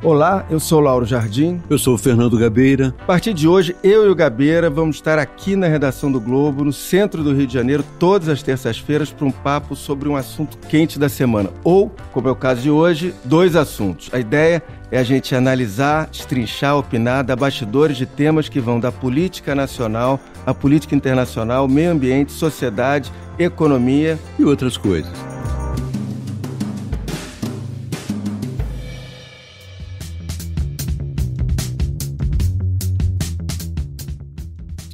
Olá, eu sou o Lauro Jardim. Eu sou o Fernando Gabeira. A partir de hoje, eu e o Gabeira vamos estar aqui na redação do Globo, no centro do Rio de Janeiro, todas as terças-feiras, para um papo sobre um assunto quente da semana. Ou, como é o caso de hoje, 2 assuntos. A ideia é a gente analisar, destrinchar, opinar, dar bastidores de temas que vão da política nacional à política internacional, meio ambiente, sociedade, economia e outras coisas.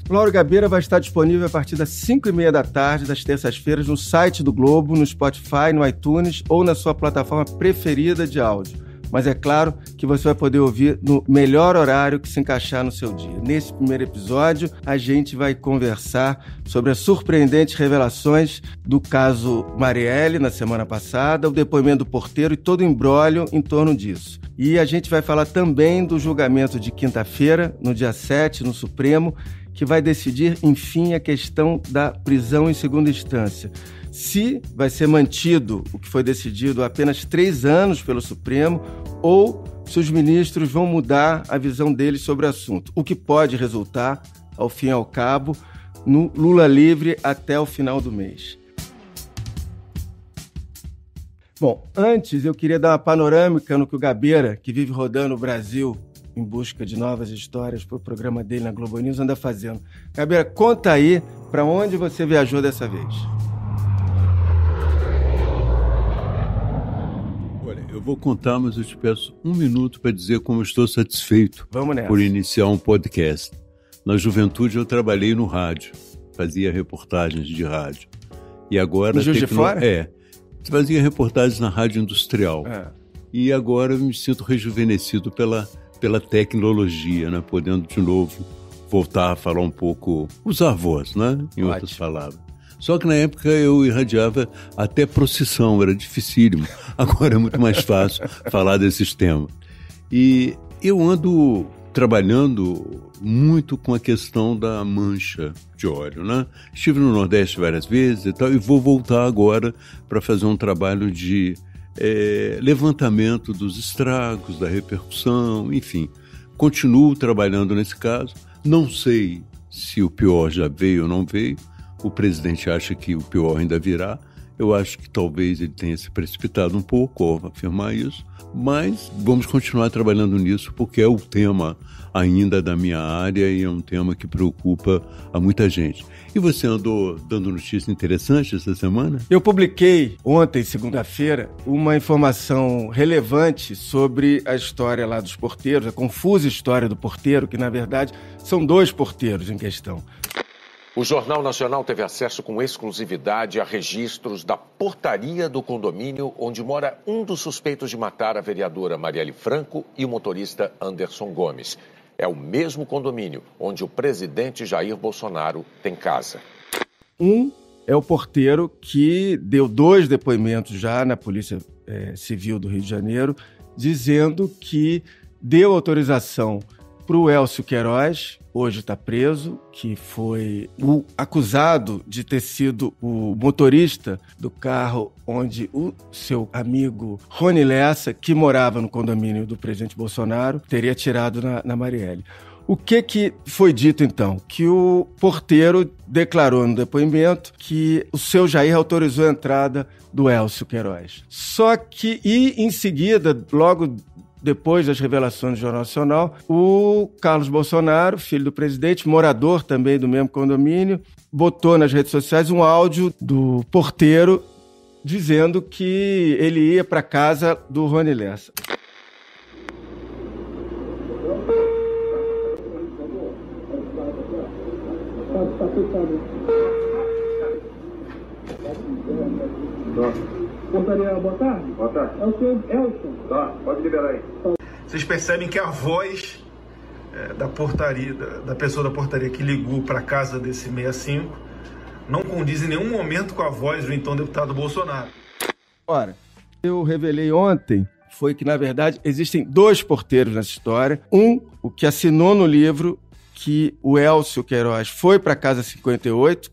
O Lauro Gabeira vai estar disponível a partir das 5h30 da tarde, das terças-feiras, no site do Globo, no Spotify, no iTunes ou na sua plataforma preferida de áudio. Mas é claro que você vai poder ouvir no melhor horário que se encaixar no seu dia. Nesse primeiro episódio, a gente vai conversar sobre as surpreendentes revelações do caso Marielle na semana passada, o depoimento do porteiro e todo o imbróglio em torno disso. E a gente vai falar também do julgamento de quinta-feira, no dia 7, no Supremo, que vai decidir, enfim, a questão da prisão em segunda instância. Se vai ser mantido o que foi decidido há apenas 3 anos pelo Supremo ou se os ministros vão mudar a visão deles sobre o assunto, o que pode resultar, ao fim e ao cabo, no Lula livre até o final do mês. Bom, antes eu queria dar uma panorâmica no que o Gabeira, que vive rodando o Brasil em busca de novas histórias para o programa dele na Globo News, anda fazendo. Gabeira, conta aí para onde você viajou dessa vez. Olha, eu vou contar, mas eu te peço 1 minuto para dizer como eu estou satisfeito por iniciar um podcast. Na juventude eu trabalhei no rádio, fazia reportagens de rádio. E agora... No Juiz de Fora? Fazia reportagens na rádio industrial. E agora eu me sinto rejuvenescido pela tecnologia, né? Podendo de novo voltar a falar um pouco, usar a voz, né? Em outras palavras. Só que na época eu irradiava até procissão, era dificílimo. Agora é muito mais fácil falar desses temas. E eu ando trabalhando muito com a questão da mancha de óleo, né? Estive no Nordeste várias vezes e tal, e vou voltar agora para fazer um trabalho de levantamento dos estragos, da repercussão, enfim. Continuo trabalhando nesse caso. Não sei se o pior já veio ou não veio. O presidente acha que o pior ainda virá. Eu acho que talvez ele tenha se precipitado um pouco ao afirmar isso. Mas vamos continuar trabalhando nisso porque é o tema ainda da minha área e é um tema que preocupa a muita gente. E você andou dando notícias interessantes essa semana? Eu publiquei ontem, segunda-feira, uma informação relevante sobre a história lá dos porteiros, a confusa história do porteiro, que na verdade são 2 porteiros em questão. O Jornal Nacional teve acesso com exclusividade a registros da portaria do condomínio onde mora um dos suspeitos de matar a vereadora Marielle Franco e o motorista Anderson Gomes. É o mesmo condomínio onde o presidente Jair Bolsonaro tem casa. Um é o porteiro que deu 2 depoimentos já na Polícia Civil do Rio de Janeiro, dizendo que deu autorização para o Elcio Queiroz, hoje está preso, que foi o acusado de ter sido o motorista do carro onde o seu amigo Rony Lessa, que morava no condomínio do presidente Bolsonaro, teria atirado na Marielle. O que foi dito, então? Que o porteiro declarou no depoimento que o seu Jair autorizou a entrada do Elcio Queiroz. Só que, em seguida, logo depois das revelações do Jornal Nacional, o Carlos Bolsonaro, filho do presidente, morador também do mesmo condomínio, botou nas redes sociais um áudio do porteiro dizendo que ele ia para a casa do Rony Lessa. Portaria, boa tarde. Boa tarde. É o senhor Elson. Tá, pode liberar aí. Vocês percebem que a voz da portaria, da pessoa da portaria que ligou para a casa desse 65, não condiz em nenhum momento com a voz do então deputado Bolsonaro. Ora, eu revelei ontem foi que, na verdade, existem 2 porteiros nessa história. Um, o que assinou no livro que o Elcio Queiroz foi para a Casa 58,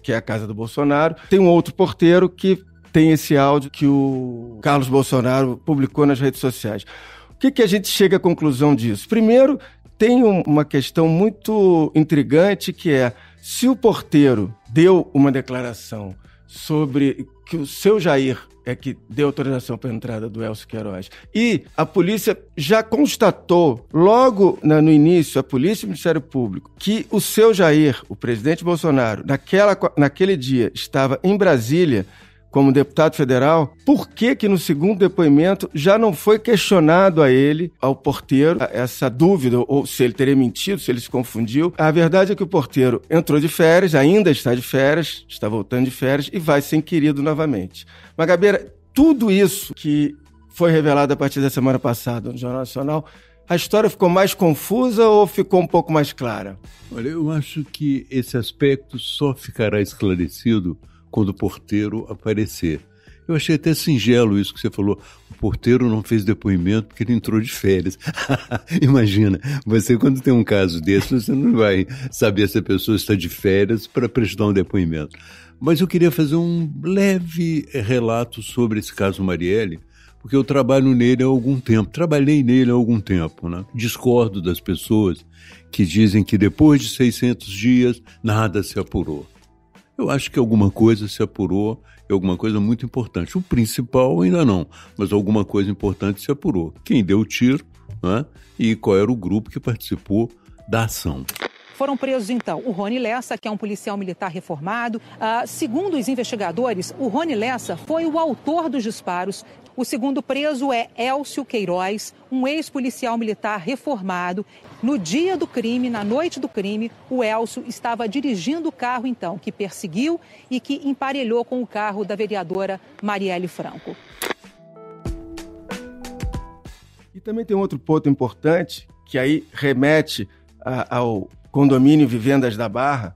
que é a casa do Bolsonaro. Tem um outro porteiro que tem esse áudio que o Carlos Bolsonaro publicou nas redes sociais. Por que a gente chega à conclusão disso? Primeiro, tem uma questão muito intrigante, que é, se o porteiro deu uma declaração sobre que o seu Jair é que deu autorização para a entrada do Elcio Queiroz, e a polícia já constatou, logo no início, a polícia e o Ministério Público, que o seu Jair, o presidente Bolsonaro, naquele dia estava em Brasília como deputado federal, por que no segundo depoimento já não foi questionado a ele, ao porteiro, essa dúvida, ou se ele teria mentido, se ele se confundiu? A verdade é que o porteiro entrou de férias, ainda está de férias, está voltando de férias e vai ser inquirido novamente. Mas, Gabeira, tudo isso que foi revelado a partir da semana passada no Jornal Nacional, a história ficou mais confusa ou ficou um pouco mais clara? Olha, eu acho que esse aspecto só ficará esclarecido quando o porteiro aparecer. Eu achei até singelo isso que você falou. O porteiro não fez depoimento porque ele entrou de férias. Imagina, você quando tem um caso desse, você não vai saber se a pessoa está de férias para prestar um depoimento. Mas eu queria fazer um leve relato sobre esse caso Marielle, porque eu trabalhei nele há algum tempo, né? Discordo das pessoas que dizem que depois de 600 dias nada se apurou. Eu acho que alguma coisa se apurou, é alguma coisa muito importante. O principal ainda não, mas alguma coisa importante se apurou. Quem deu o tiro, né? E qual era o grupo que participou da ação. Foram presos, então, o Rony Lessa, que é um policial militar reformado. Segundo os investigadores, o Rony Lessa foi o autor dos disparos. O segundo preso é Elcio Queiroz, um ex-policial militar reformado. No dia do crime, na noite do crime, o Elcio estava dirigindo o carro, então, que perseguiu e que emparelhou com o carro da vereadora Marielle Franco. E também tem outro ponto importante, que aí remete ao condomínio Vivendas da Barra,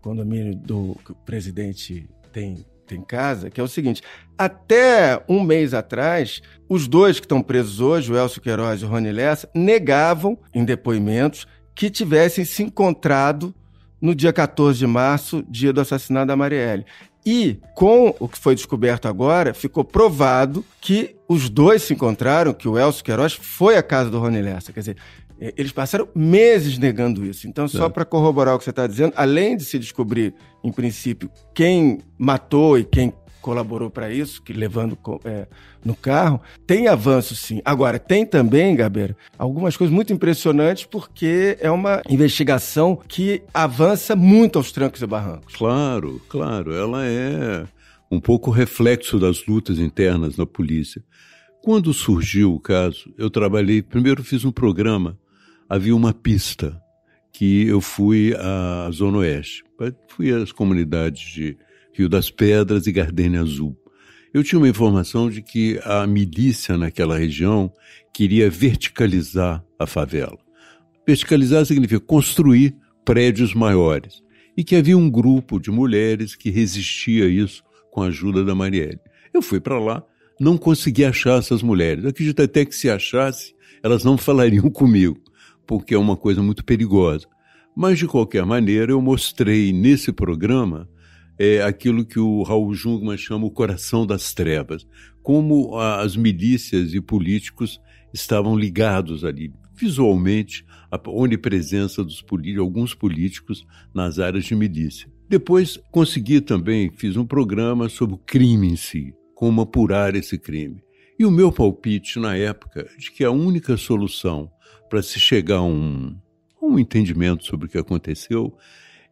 condomínio que o presidente tem casa, que é o seguinte: até um mês atrás, os dois que estão presos hoje, o Elcio Queiroz e o Rony Lessa, negavam em depoimentos que tivessem se encontrado no dia 14 de março, dia do assassinato da Marielle. E, com o que foi descoberto agora, ficou provado que os dois se encontraram, que o Elcio Queiroz foi à casa do Rony Lessa. Quer dizer, eles passaram meses negando isso. Então, só para corroborar o que você está dizendo, além de se descobrir, em princípio, quem matou e quem colaborou para isso, que levando no carro, tem avanço sim. Agora, tem também, Gabeira, algumas coisas muito impressionantes, porque é uma investigação que avança muito aos trancos e barrancos. Claro. Ela é um pouco reflexo das lutas internas na polícia. Quando surgiu o caso, eu trabalhei, primeiro fiz um programa, havia uma pista que eu fui à Zona Oeste, fui às comunidades de Rio das Pedras e Gardênia Azul. Eu tinha uma informação de que a milícia naquela região queria verticalizar a favela. Verticalizar significa construir prédios maiores, e que havia um grupo de mulheres que resistia a isso com a ajuda da Marielle. Eu fui para lá, não consegui achar essas mulheres. Eu acredito até que se achasse, elas não falariam comigo, porque é uma coisa muito perigosa. Mas, de qualquer maneira, eu mostrei nesse programa aquilo que o Raul Jungmann chama o coração das trevas, como as milícias e políticos estavam ligados ali, visualmente, a onipresença dos alguns políticos nas áreas de milícia. Depois, consegui também, fiz um programa sobre o crime em si, como apurar esse crime. E o meu palpite, na época, de que a única solução para se chegar a um entendimento sobre o que aconteceu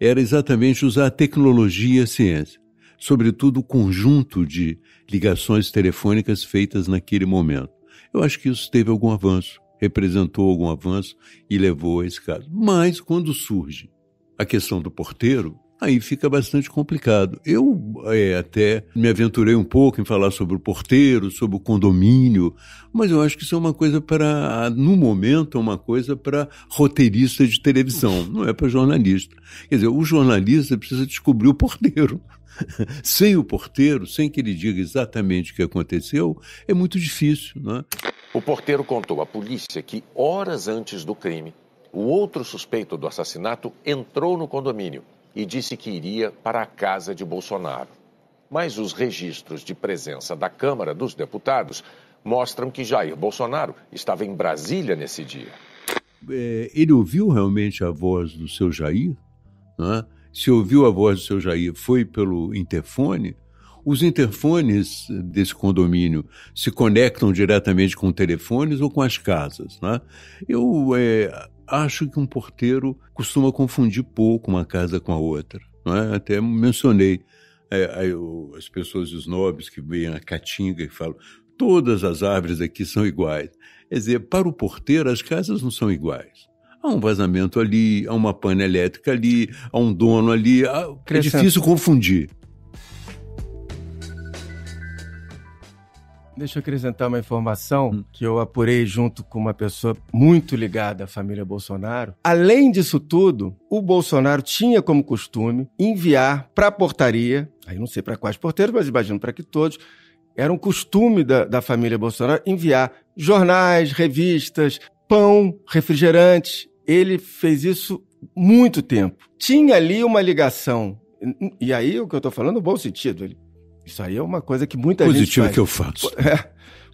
era exatamente usar a tecnologia e a ciência, sobretudo o conjunto de ligações telefônicas feitas naquele momento. Eu acho que isso teve algum avanço, representou algum avanço e levou a esse caso. Mas, quando surge a questão do porteiro, aí fica bastante complicado. Eu até me aventurei um pouco em falar sobre o porteiro, sobre o condomínio, mas eu acho que isso é uma coisa no momento, é uma coisa para roteirista de televisão, não é para jornalista. Quer dizer, o jornalista precisa descobrir o porteiro. Sem o porteiro, sem que ele diga exatamente o que aconteceu, é muito difícil, não é? O porteiro contou à polícia que, horas antes do crime, o outro suspeito do assassinato entrou no condomínio e disse que iria para a casa de Bolsonaro. Mas os registros de presença da Câmara dos Deputados mostram que Jair Bolsonaro estava em Brasília nesse dia. Ele ouviu realmente a voz do seu Jair? Né? Se ouviu a voz do seu Jair, foi pelo interfone? Os interfones desse condomínio se conectam diretamente com telefones ou com as casas, né? Eu acho que um porteiro costuma confundir pouco uma casa com a outra, né? Até mencionei as pessoas snobs que veem a caatinga e falam todas as árvores aqui são iguais. Quer dizer, para o porteiro as casas não são iguais. Há um vazamento ali, há uma pane elétrica ali, há um dono ali, é difícil confundir. Deixa eu acrescentar uma informação que eu apurei junto com uma pessoa muito ligada à família Bolsonaro. Além disso tudo, o Bolsonaro tinha como costume enviar para a portaria, aí não sei para quais porteiros, mas imagino para que todos, era um costume da família Bolsonaro enviar jornais, revistas, pão, refrigerantes. Ele fez isso muito tempo. Tinha ali uma ligação, e aí o que eu estou falando no bom sentido, isso aí é uma coisa que muita gente faz. Positivo que eu faço.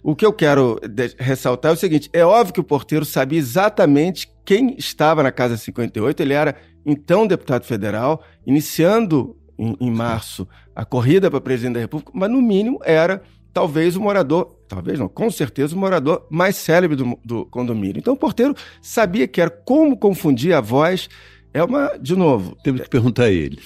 O que eu quero ressaltar é o seguinte, é óbvio que o porteiro sabia exatamente quem estava na Casa 58, ele era então deputado federal, iniciando em março a corrida para presidente da República, mas no mínimo era talvez o morador, talvez não, com certeza o morador mais célebre do condomínio. Então o porteiro sabia que era como confundir a voz. De novo... Temos que perguntar a ele.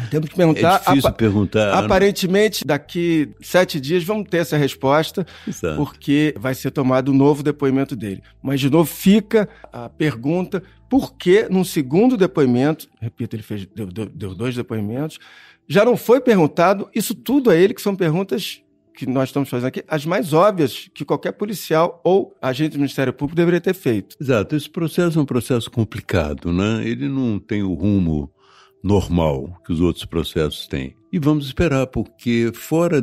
Temos que perguntar. É difícil perguntar. Aparentemente, daqui 7 dias vamos ter essa resposta, exato, porque vai ser tomado um novo depoimento dele. Mas, de novo, fica a pergunta, por que num segundo depoimento, repito, ele deu 2 depoimentos, já não foi perguntado isso tudo a ele, que são perguntas que nós estamos fazendo aqui, as mais óbvias que qualquer policial ou agente do Ministério Público deveria ter feito. Exato, esse processo é um processo complicado, né? Ele não tem o rumo normal que os outros processos têm. E vamos esperar, porque fora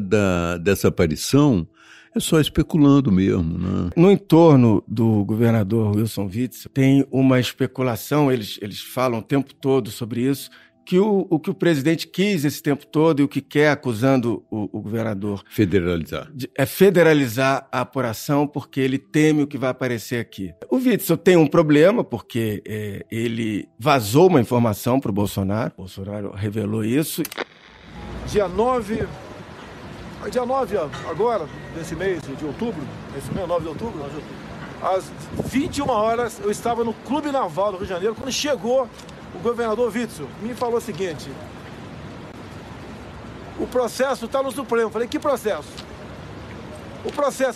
dessa aparição, é só especulando mesmo, né? No entorno do governador Wilson Witzel, tem uma especulação, eles falam o tempo todo sobre isso, que o que o presidente quis esse tempo todo e o que quer, acusando o governador... Federalizar. É federalizar a apuração, porque ele teme o que vai aparecer aqui. O Witzel tem um problema, porque ele vazou uma informação para o Bolsonaro. O Bolsonaro revelou isso. Dia 9 agora, desse mês de outubro, esse mês 9 de outubro, às 21 horas, eu estava no Clube Naval do Rio de Janeiro, quando chegou o governador Witzel me falou o seguinte: o processo está no Supremo. Eu falei, que processo?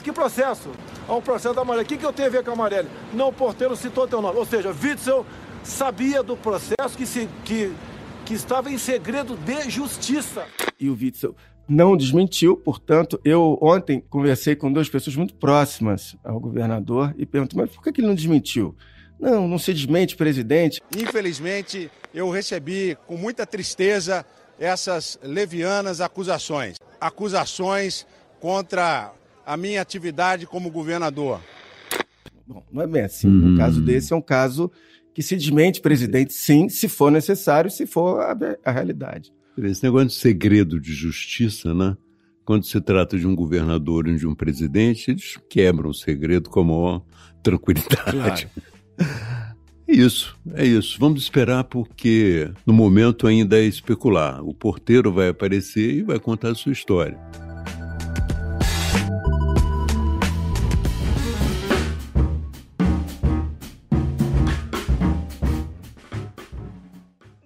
Que processo? O processo da Marielle. O que eu tenho a ver com a Marielle? Não, o porteiro citou teu nome. Ou seja, Witzel sabia do processo que estava em segredo de justiça. E o Witzel não desmentiu, portanto, eu ontem conversei com 2 pessoas muito próximas ao governador e perguntei, mas por que ele não desmentiu? Não se desmente, presidente. Infelizmente, eu recebi com muita tristeza essas levianas acusações. Acusações contra a minha atividade como governador. Bom, não é bem assim. Um caso desse é um caso que se desmente, presidente, sim, se for necessário, se for a realidade. Esse negócio de segredo de justiça, né? Quando se trata de um governador e de um presidente, eles quebram o segredo com a maior tranquilidade. Claro. É isso. Vamos esperar, porque no momento ainda é especular. O porteiro vai aparecer e vai contar a sua história.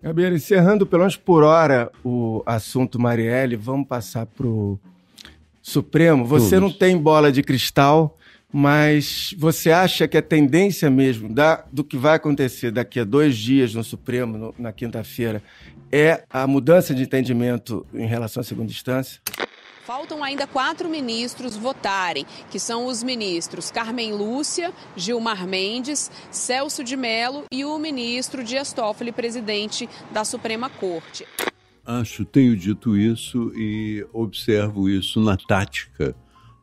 Gabriel, encerrando pelo menos por hora o assunto Marielle, vamos passar para o Supremo. Você não tem bola de cristal, mas você acha que a tendência mesmo do que vai acontecer daqui a 2 dias no Supremo, na quinta-feira, é a mudança de entendimento em relação à segunda instância? Faltam ainda 4 ministros votarem, que são os ministros Carmen Lúcia, Gilmar Mendes, Celso de Mello e o ministro Dias Toffoli, presidente da Suprema Corte. Tenho dito isso e observo isso na tática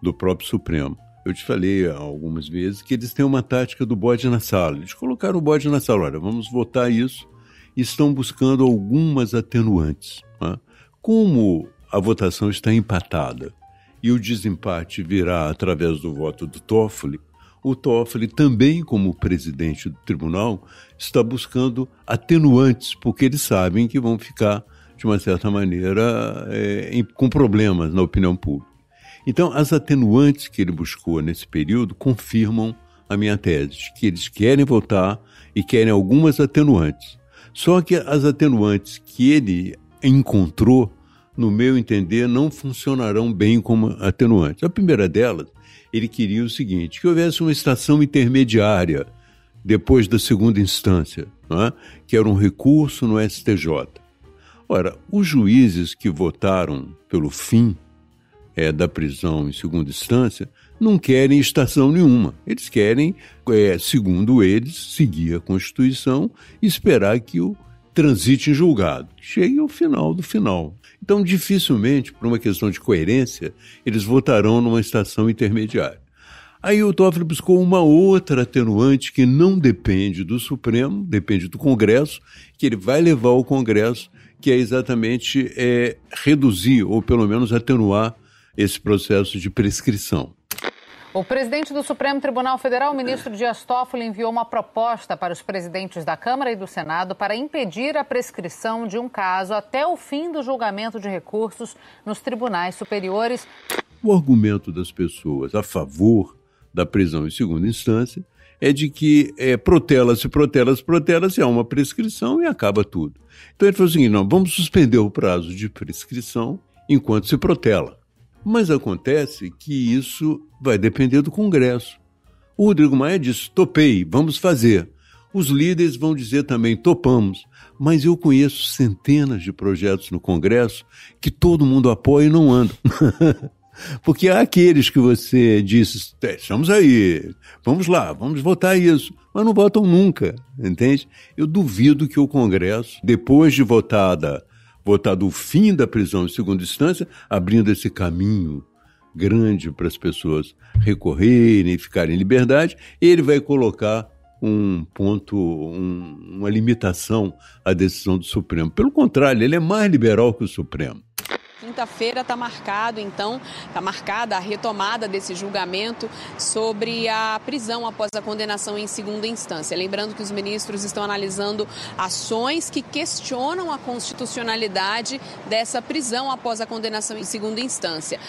do próprio Supremo. Eu te falei algumas vezes que eles têm uma tática do bode na sala. Eles colocaram o bode na sala. Olha, vamos votar isso. E estão buscando algumas atenuantes. Né? Como a votação está empatada e o desempate virá através do voto do Toffoli, o Toffoli também, como presidente do tribunal, está buscando atenuantes, porque eles sabem que vão ficar, de uma certa maneira, com problemas na opinião pública. Então, as atenuantes que ele buscou nesse período confirmam a minha tese, que eles querem votar e querem algumas atenuantes. Só que as atenuantes que ele encontrou, no meu entender, não funcionarão bem como atenuantes. A primeira delas, ele queria o seguinte, que houvesse uma estação intermediária depois da segunda instância, não é? Que era um recurso no STJ. Ora, os juízes que votaram pelo fim da prisão em segunda instância não querem estação nenhuma. Eles querem, segundo eles, seguir a Constituição e esperar que o transite em julgado. Chegue ao final do final. Então, dificilmente, por uma questão de coerência, eles votarão numa estação intermediária. Aí o Toffoli buscou uma outra atenuante que não depende do Supremo, depende do Congresso, que ele vai levar ao Congresso, que é exatamente reduzir, ou pelo menos atenuar, esse processo de prescrição. O presidente do Supremo Tribunal Federal, o ministro Dias Toffoli, enviou uma proposta para os presidentes da Câmara e do Senado para impedir a prescrição de um caso até o fim do julgamento de recursos nos tribunais superiores. O argumento das pessoas a favor da prisão em segunda instância é de que protela-se, há uma prescrição e acaba tudo. Então ele falou o seguinte, não, vamos suspender o prazo de prescrição enquanto se protela. Mas acontece que isso vai depender do Congresso. O Rodrigo Maia disse, topei, vamos fazer. Os líderes vão dizer também, topamos. Mas eu conheço centenas de projetos no Congresso que todo mundo apoia e não andam. Porque há aqueles que você disse, estamos aí, vamos lá, vamos votar isso, mas não votam nunca, entende? Eu duvido que o Congresso, depois de votado o fim da prisão em segunda instância, abrindo esse caminho grande para as pessoas recorrerem e ficarem em liberdade, ele vai colocar uma limitação à decisão do Supremo. Pelo contrário, ele é mais liberal que o Supremo. Quinta-feira está marcada a retomada desse julgamento sobre a prisão após a condenação em segunda instância. Lembrando que os ministros estão analisando ações que questionam a constitucionalidade dessa prisão após a condenação em segunda instância.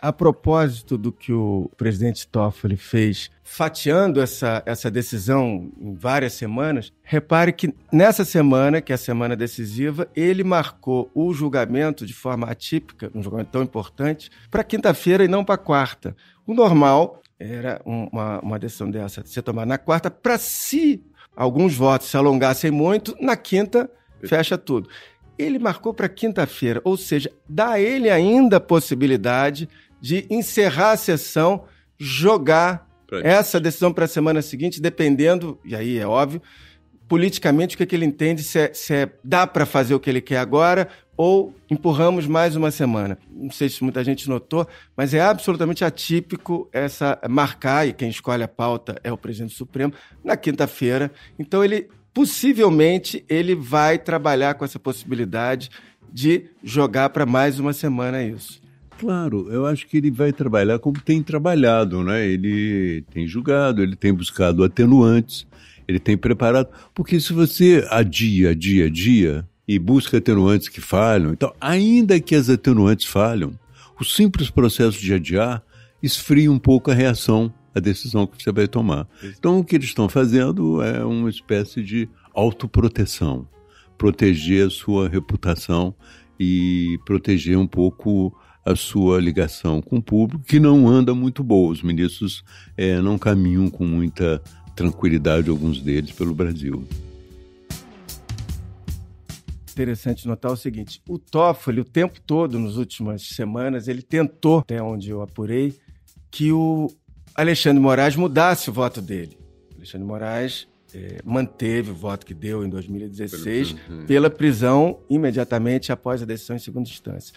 A propósito do que o presidente Toffoli fez, fatiando essa decisão em várias semanas, repare que nessa semana, que é a semana decisiva, ele marcou o julgamento de forma atípica, um julgamento tão importante, para quinta-feira e não para quarta. O normal era uma decisão dessa ser tomada na quarta, para se alguns votos se alongassem muito, na quinta fecha tudo. Ele marcou para quinta-feira, ou seja, dá a ele ainda a possibilidade de encerrar a sessão, jogar essa decisão para a semana seguinte, dependendo, e aí é óbvio, politicamente o que ele entende, se dá para fazer o que ele quer agora ou empurramos mais uma semana. Não sei se muita gente notou, mas é absolutamente atípico marcar, e quem escolhe a pauta é o presidente do Supremo, na quinta-feira. Então possivelmente ele vai trabalhar com essa possibilidade de jogar para mais uma semana isso. Claro, eu acho que ele vai trabalhar como tem trabalhado, né? Ele tem julgado, ele tem buscado atenuantes, ele tem preparado. Porque se você adia e busca atenuantes que falham, então, ainda que as atenuantes falham, o simples processo de adiar esfria um pouco a reação à decisão que você vai tomar. Então, o que eles estão fazendo é uma espécie de autoproteção, proteger a sua reputação e proteger um pouco a sua ligação com o público, que não anda muito boa. Os ministros não caminham com muita tranquilidade, alguns deles, pelo Brasil. Interessante notar o seguinte, o Toffoli, o tempo todo, nas últimas semanas, ele tentou, até onde eu apurei, que o Alexandre de Moraes mudasse o voto dele. Alexandre de Moraes manteve o voto que deu em 2016 pela prisão imediatamente após a decisão em segunda instância.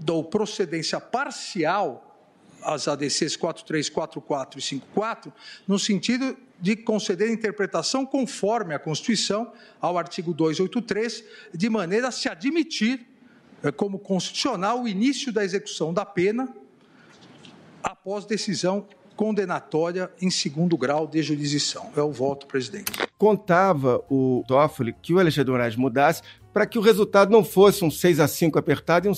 Dou procedência parcial às ADCs 4344 e 54, no sentido de conceder interpretação conforme a Constituição, ao artigo 283, de maneira a se admitir como constitucional o início da execução da pena após decisão condenatória em segundo grau de jurisdição. É o voto, presidente. Contava o Toffoli que o Alexandre de Moraes mudasse para que o resultado não fosse um 6-5 apertado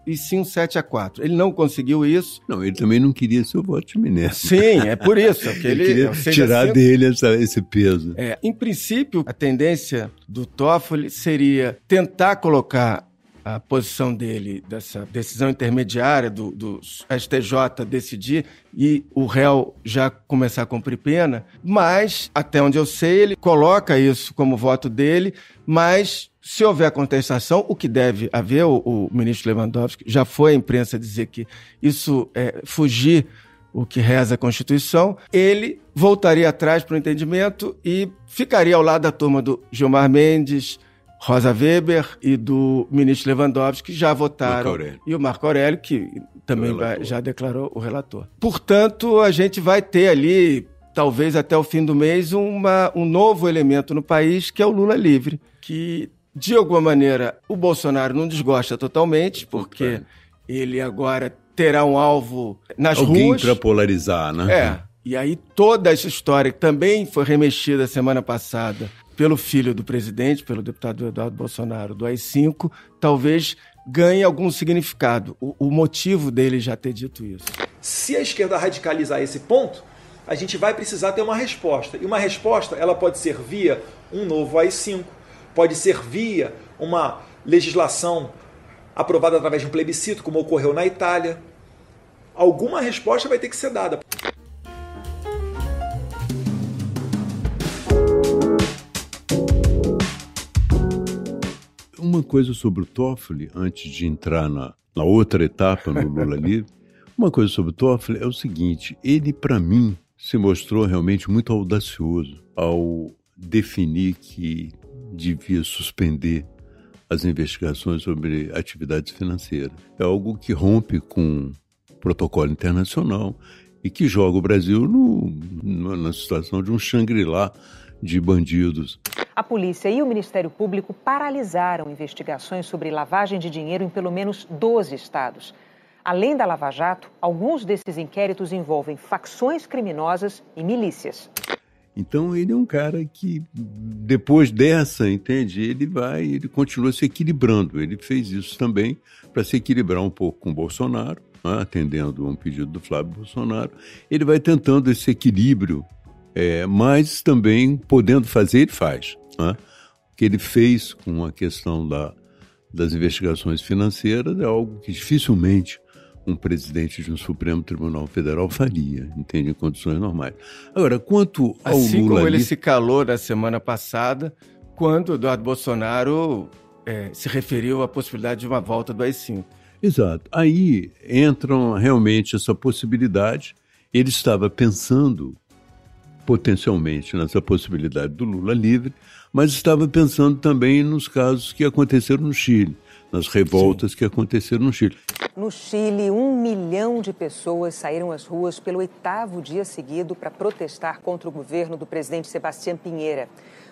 e sim um 7-4. Ele não conseguiu isso. Não, ele também não queria seu voto de Minerva. Sim, é por isso. Que ele queria tirar dele esse peso. Em princípio, a tendência do Toffoli seria tentar colocar a posição dele, dessa decisão intermediária do STJ decidir e o réu já começar a cumprir pena, mas, até onde eu sei, ele coloca isso como voto dele, mas se houver contestação, o que deve haver, o ministro Lewandowski já foi à imprensa dizer que isso é fugir o que reza a Constituição, ele voltaria atrás para o entendimento e ficaria ao lado da turma do Gilmar Mendes, Rosa Weber e do ministro Lewandowski, que já votaram, e o Marco Aurélio, que também já declarou o relator. Portanto, a gente vai ter ali, talvez até o fim do mês, um novo elemento no país, que é o Lula livre, que, de alguma maneira, o Bolsonaro não desgosta totalmente, porque ele agora terá um alvo nas ruas. Alguém para polarizar, né? E aí toda essa história, que também foi remexida semana passada pelo filho do presidente, pelo deputado Eduardo Bolsonaro, do AI-5, talvez ganhe algum significado. O motivo dele já ter dito isso. Se a esquerda radicalizar esse ponto, a gente vai precisar ter uma resposta. E uma resposta, ela pode ser via um novo AI-5, pode ser via uma legislação aprovada através de um plebiscito, como ocorreu na Itália. Alguma resposta vai ter que ser dada. Uma coisa sobre o Toffoli, antes de entrar na outra etapa, no Lula livre, uma coisa sobre o Toffoli é o seguinte: ele, para mim, se mostrou realmente muito audacioso ao definir que devia suspender as investigações sobre atividades financeiras. É algo que rompe com o protocolo internacional e que joga o Brasil na situação de um Shangri-La de bandidos. A polícia e o Ministério Público paralisaram investigações sobre lavagem de dinheiro em pelo menos 12 estados. Além da Lava Jato, alguns desses inquéritos envolvem facções criminosas e milícias. Então ele é um cara que, depois dessa, entende, ele continua se equilibrando. Ele fez isso também para se equilibrar um pouco com o Bolsonaro, né, atendendo a um pedido do Flávio Bolsonaro. Ele vai tentando esse equilíbrio, mas também podendo fazer, ele faz. Né? O que ele fez com a questão das investigações financeiras é algo que dificilmente um presidente de um Supremo Tribunal Federal faria, entende, em condições normais. Agora, quanto ao Lula... Assim como ele se calou na semana passada, quando o Eduardo Bolsonaro se referiu à possibilidade de uma volta do AI-5. Exato. Aí entram realmente essa possibilidade. Ele estava pensando potencialmente nessa possibilidade do Lula livre, mas estava pensando também nos casos que aconteceram no Chile, nas revoltas que aconteceram no Chile. No Chile, 1 milhão de pessoas saíram às ruas pelo 8º dia seguido para protestar contra o governo do presidente Sebastián Piñera.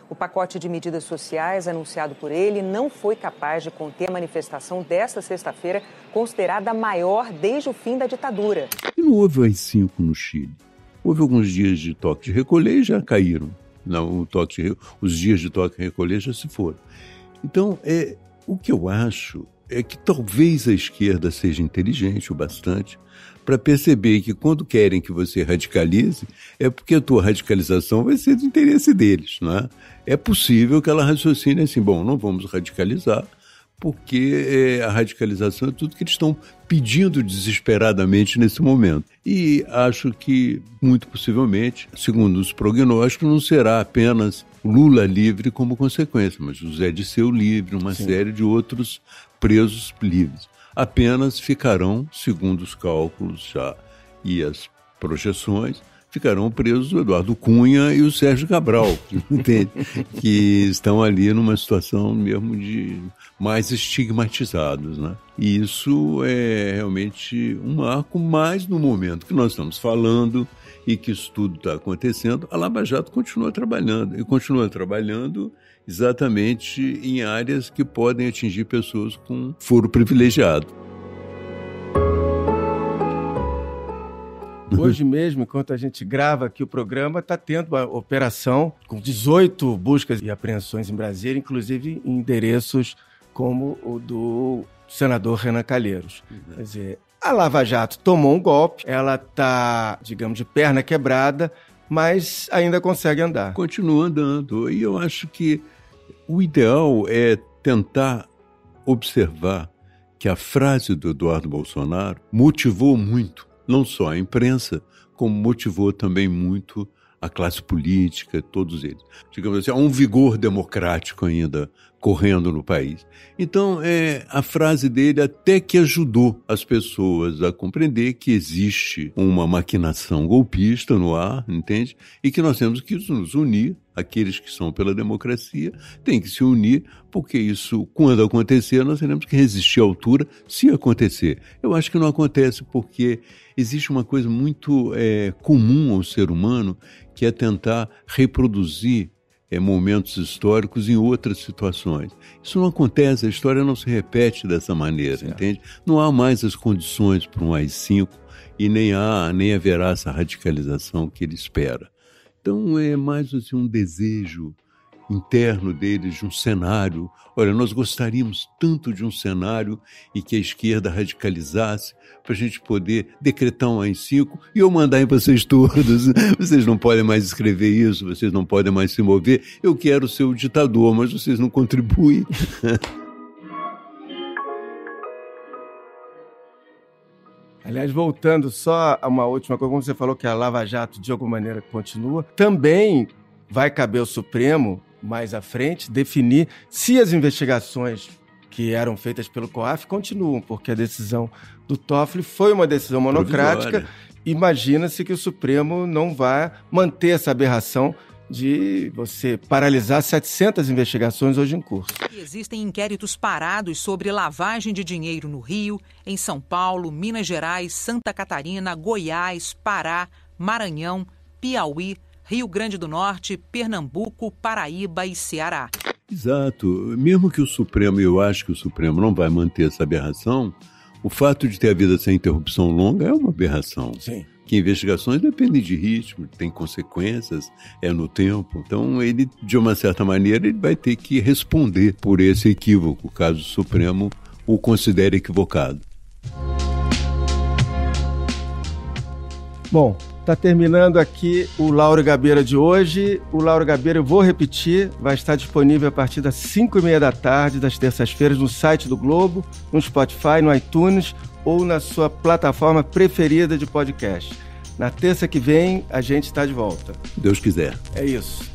O pacote de medidas sociais anunciado por ele não foi capaz de conter a manifestação desta sexta-feira, considerada a maior desde o fim da ditadura. E não houve o AI-5 no Chile. Houve alguns dias de toque de recolher e já caíram. Não, os dias de toque de recolher já se foram. Então, o que eu acho é que talvez a esquerda seja inteligente o bastante para perceber que quando querem que você radicalize, é porque a tua radicalização vai ser do interesse deles. Né? É possível que ela raciocine assim, bom, não vamos radicalizar, porque a radicalização é tudo que eles estão pedindo desesperadamente nesse momento. E acho que, muito possivelmente, segundo os prognósticos, não será apenas Lula livre como consequência, mas José Dirceu livre, uma série de outros presos livres. Apenas ficarão, segundo os cálculos já e as projeções, ficarão presos o Eduardo Cunha e o Sérgio Cabral, entende? Que estão ali numa situação mesmo de mais estigmatizados, né? E isso é realmente um marco, mais no momento que nós estamos falando e que isso tudo está acontecendo, a Lava Jato continua trabalhando, e continua trabalhando exatamente em áreas que podem atingir pessoas com foro privilegiado. Hoje mesmo, enquanto a gente grava aqui o programa, está tendo uma operação com 18 buscas e apreensões em Brasília, inclusive em endereços como o do senador Renan Calheiros. Quer dizer, a Lava Jato tomou um golpe, ela está, digamos, de perna quebrada, mas ainda consegue andar. Continua andando. E eu acho que o ideal é tentar observar que a frase do Eduardo Bolsonaro motivou muito, não só a imprensa, como motivou também muito a classe política, todos eles. Digamos assim, há um vigor democrático ainda correndo no país. Então, a frase dele até que ajudou as pessoas a compreender que existe uma maquinação golpista no ar, entende? E que nós temos que nos unir, aqueles que são pela democracia, têm que se unir, porque isso, quando acontecer, nós teremos que resistir à altura, se acontecer. Eu acho que não acontece porque existe uma coisa muito comum ao ser humano, que é tentar reproduzir momentos históricos em outras situações. Isso não acontece, a história não se repete dessa maneira, certo. Entende? Não há mais as condições para um AI-5 e nem haverá essa radicalização que ele espera. Então é mais assim, um desejo interno deles de um cenário. Olha, nós gostaríamos tanto de um cenário em que a esquerda radicalizasse para a gente poder decretar um AI-5 e eu mandar em vocês todos. Vocês não podem mais escrever isso, vocês não podem mais se mover. Eu quero ser o ditador, mas vocês não contribuem. Aliás, voltando só a uma última coisa, como você falou que a Lava Jato de alguma maneira continua, também vai caber ao Supremo, mais à frente, definir se as investigações que eram feitas pelo COAF continuam, porque a decisão do Toffoli foi uma decisão monocrática. Provisória. Imagina-se que o Supremo não vai manter essa aberração de você paralisar 700 investigações hoje em curso. Existem inquéritos parados sobre lavagem de dinheiro no Rio, em São Paulo, Minas Gerais, Santa Catarina, Goiás, Pará, Maranhão, Piauí, Rio Grande do Norte, Pernambuco, Paraíba e Ceará. Exato. Mesmo que o Supremo, eu acho que o Supremo não vai manter essa aberração, o fato de ter havido essa interrupção longa é uma aberração. Sim. Que investigações dependem de ritmo, tem consequências, no tempo. Então, ele, de uma certa maneira, ele vai ter que responder por esse equívoco, caso o Supremo o considere equivocado. Bom, está terminando aqui o Lauro Gabeira de hoje. O Lauro Gabeira, eu vou repetir, vai estar disponível a partir das 5h30 da tarde, das terças-feiras, no site do Globo, no Spotify, no iTunes ou na sua plataforma preferida de podcast. Na terça que vem, a gente está de volta. Deus quiser. É isso.